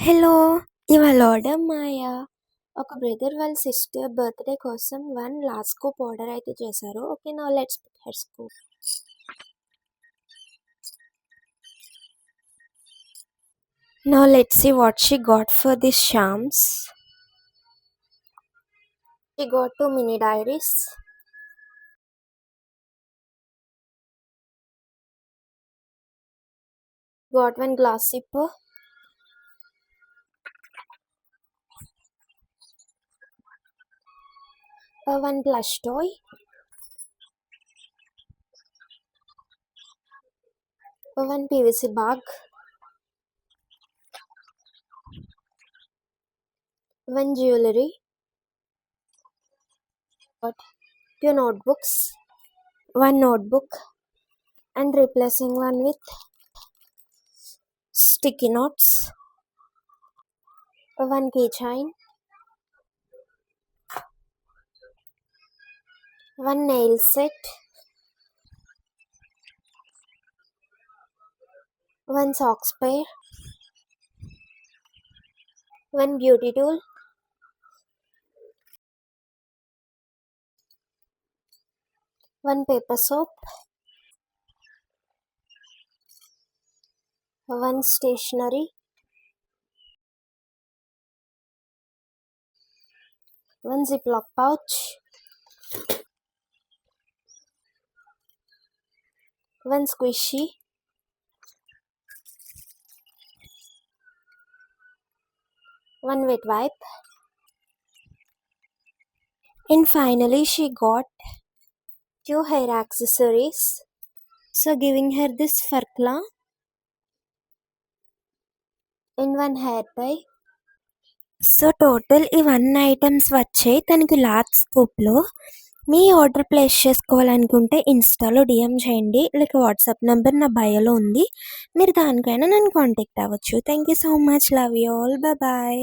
Hello! ఇవాళ order మాయ. ఒక brother వాళ్ళ సిస్టర్ బర్త్‌డే కోసం 1 లాస్కో పౌడర్ అయితే చేశారు. Okay. Now let's pick her scoop. Now let's see what she got for these charms. She got 2 mini diaries. Got 1 glass zipper. 1 plush toy. 1 PVC bag. 1 jewelry. Got 2 notebooks. 1 notebook and replacing one with sticky notes. 1 keychain. 1 nail set. 1 socks pair. 1 beauty tool. 1 paper soap. 1 stationery. 1 ziploc pouch. 1 squishy. 1 wet wipe. And finally she got 2 hair accessories. So giving her this farkla and 1 hair tie. So total ఈ 1 items వచ్చాయి తనకి large స్కూప్‌లో. మీ order place చేసుకోవాలనుకుంటే ఇన్‌స్టాలో DM చేయండి. లేక WhatsApp number నా బయోలో ఉంది. మీరు దానికైనా నన్ను కాంటాక్ట్ అవ్వచ్చు. Thank you so much. Love you all. Bye.